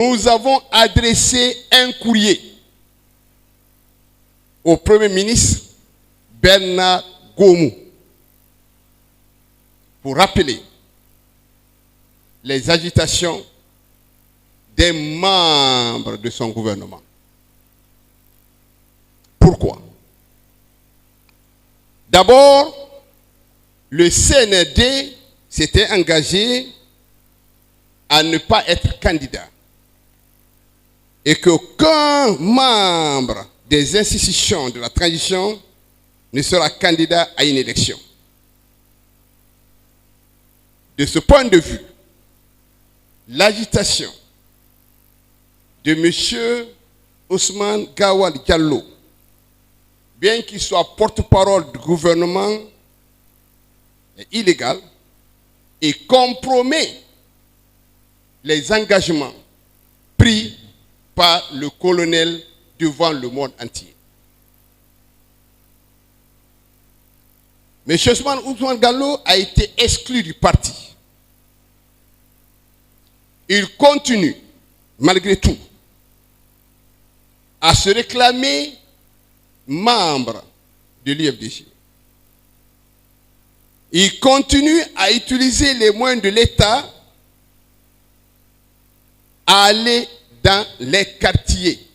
nous avons adressé un courrier au Premier ministre Bernard Gomou pour rappeler les agitations des membres de son gouvernement. Pourquoi? D'abord, le CNRD s'était engagé à ne pas être candidat et qu'aucun membre des institutions de la transition ne sera candidat à une élection. De ce point de vue, l'agitation de M. Ousmane Gawal Diallo, bien qu'il soit porte-parole du gouvernement, est illégale et compromet les engagements pris par le colonel devant le monde entier. M. Ousmane Gallo a été exclu du parti. Il continue, malgré tout, à se réclamer membre de l'IFDG. Il continue à utiliser les moyens de l'État à aller dans les quartiers,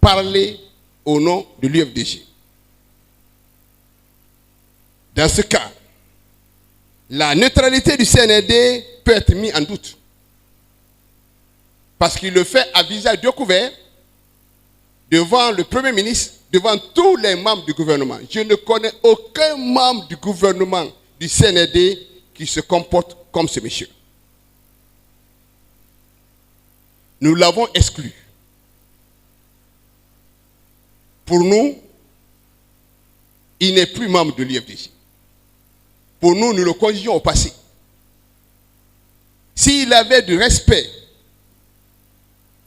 parler au nom de l'UFDG. Dans ce cas, la neutralité du CNRD peut être mise en doute. Parce qu'il le fait à visage découvert devant le Premier ministre, devant tous les membres du gouvernement. Je ne connais aucun membre du gouvernement du CNRD qui se comporte comme ce monsieur. Nous l'avons exclu. Pour nous, il n'est plus membre de l'IFDG. Pour nous, nous le conjuguons au passé. S'il avait du respect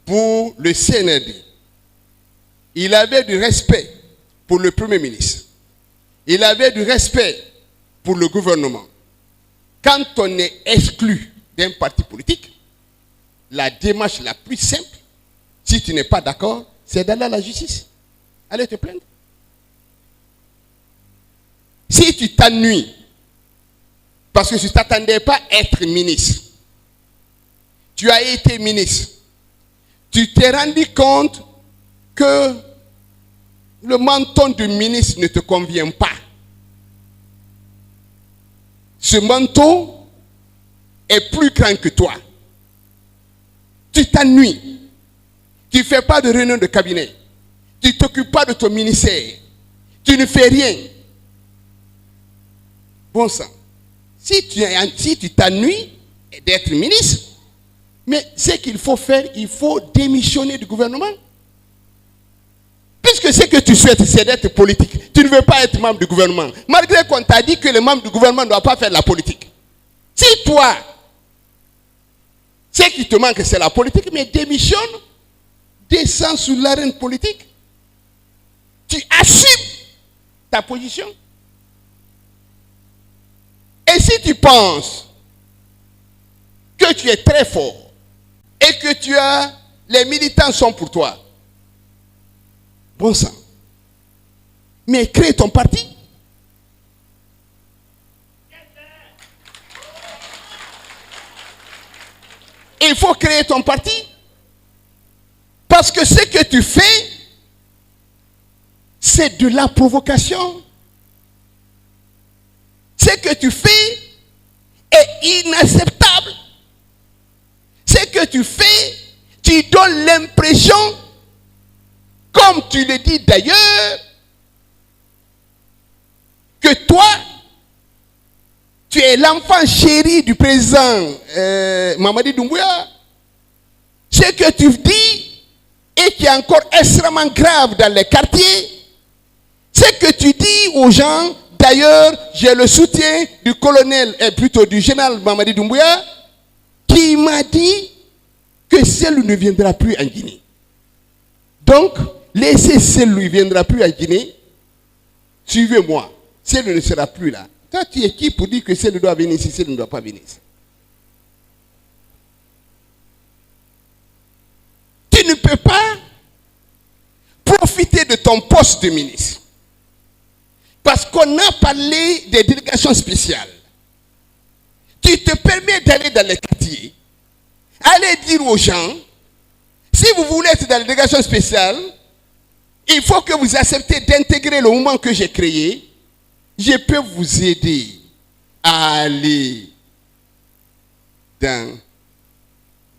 pour le CNRD, il avait du respect pour le Premier ministre, il avait du respect pour le gouvernement. Quand on est exclu d'un parti politique, la démarche la plus simple, si tu n'es pas d'accord, c'est d'aller à la justice. Allez te plaindre. Si tu t'ennuies, parce que tu ne t'attendais pas à être ministre, tu as été ministre, tu t'es rendu compte que le menton de ministre ne te convient pas. Ce menton est plus grand que toi. Tu t'ennuies. Tu ne fais pas de réunion de cabinet. Tu ne t'occupes pas de ton ministère. Tu ne fais rien. Bon sang. Si tu t'ennuies d'être ministre, mais ce qu'il faut faire, il faut démissionner du gouvernement. Puisque ce que tu souhaites, c'est d'être politique. Tu ne veux pas être membre du gouvernement. Malgré qu'on t'a dit que les membres du gouvernement ne doivent pas faire de la politique. Si toi, ce qui te manque, c'est la politique, mais démissionne, descends sous l'arène politique. Tu assumes ta position. Et si tu penses que tu es très fort et que les militants sont pour toi, bon sang. Mais crée ton parti. Il faut créer ton parti. Parce que ce que tu fais, c'est de la provocation. Ce que tu fais est inacceptable. Ce que tu fais, tu donnes l'impression, comme tu le dis d'ailleurs, que toi, tu es l'enfant chéri du président Mamadi Doumbouya. Ce que tu dis et qui est encore extrêmement grave dans les quartiers, ce que tu dis aux gens, d'ailleurs, j'ai le soutien du colonel, plutôt du général Mamadi Doumbouya, qui m'a dit que Cellou ne viendra plus en Guinée. Donc, laissez Cellou, il ne viendra plus en Guinée. Suivez-moi. Cellou ne sera plus là. Toi, tu es qui pour dire que Cellou doit venir ici, Cellou ne doit pas venir ici? peux pas profiter de ton poste de ministre. Parce qu'on a parlé des délégations spéciales. Tu te permets d'aller dans les quartiers, aller dire aux gens, si vous voulez être dans la délégation spéciale, il faut que vous acceptez d'intégrer le mouvement que j'ai créé. Je peux vous aider à aller dans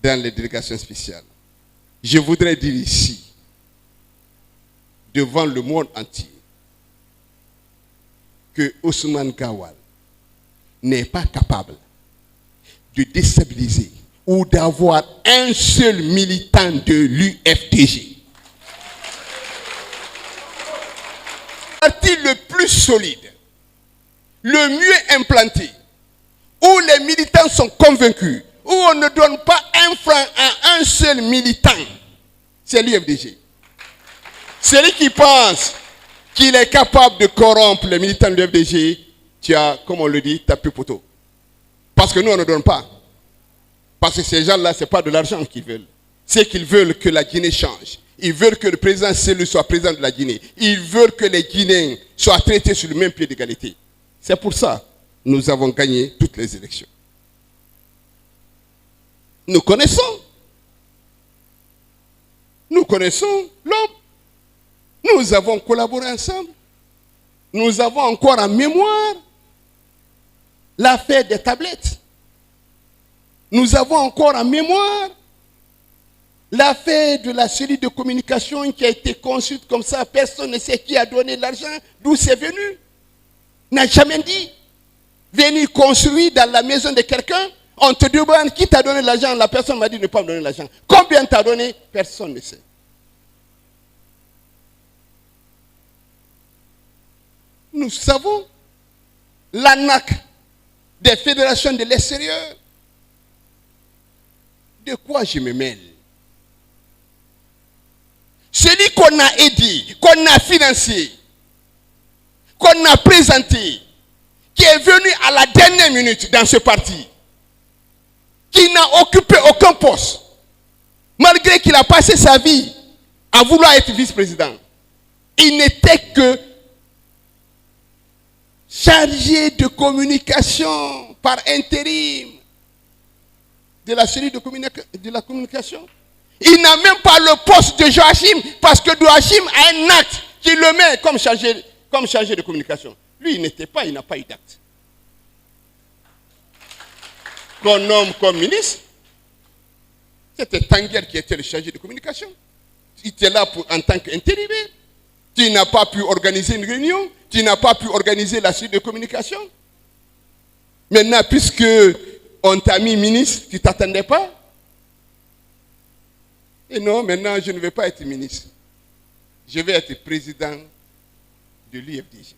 les délégations spéciales. Je voudrais dire ici, devant le monde entier, que Ousmane Gawal n'est pas capable de déstabiliser ou d'avoir un seul militant de l'UFDG. Le parti le plus solide, le mieux implanté, où les militants sont convaincus, où on ne donne pas un franc à un seul militant, c'est l'UFDG. Celui qui pense qu'il est capable de corrompre les militants de l'UFDG, tu as, comme on le dit, tapé poteau. Parce que nous, on ne donne pas. Parce que ces gens-là, ce n'est pas de l'argent qu'ils veulent. C'est qu'ils veulent que la Guinée change. Ils veulent que le président Cellou soit président de la Guinée. Ils veulent que les Guinéens soient traités sur le même pied d'égalité. C'est pour ça que nous avons gagné toutes les élections. Nous connaissons l'homme. Nous avons collaboré ensemble. Nous avons encore en mémoire l'affaire des tablettes. Nous avons encore en mémoire l'affaire de la série de communication qui a été construite comme ça. Personne ne sait qui a donné l'argent, d'où c'est venu. N'a jamais dit. Venir construire dans la maison de quelqu'un, on te demande qui t'a donné l'argent. La personne m'a dit de ne pas me donner l'argent. Combien t'as donné? Personne ne sait. Nous savons l'ANAC des fédérations de l'extérieur. De quoi je me mêle? Celui qu'on a aidé, qu'on a financé, qu'on a présenté, qui est venu à la dernière minute dans ce parti, qui n'a occupé aucun poste, malgré qu'il a passé sa vie à vouloir être vice-président. Il n'était que chargé de communication par intérim de la série de la communication. Il n'a même pas le poste de Joachim, parce que Joachim a un acte qui le met comme chargé de communication. Lui, il n'a pas eu d'acte. Qu'on nomme comme ministre, c'était Tanguer qui était le chargé de communication. Il était là en tant qu'intérimaire. Tu n'as pas pu organiser une réunion, tu n'as pas pu organiser la suite de communication. Maintenant, puisque on t'a mis ministre, tu ne t'attendais pas? Et non, maintenant, je ne vais pas être ministre. Je vais être président de l'UFDG.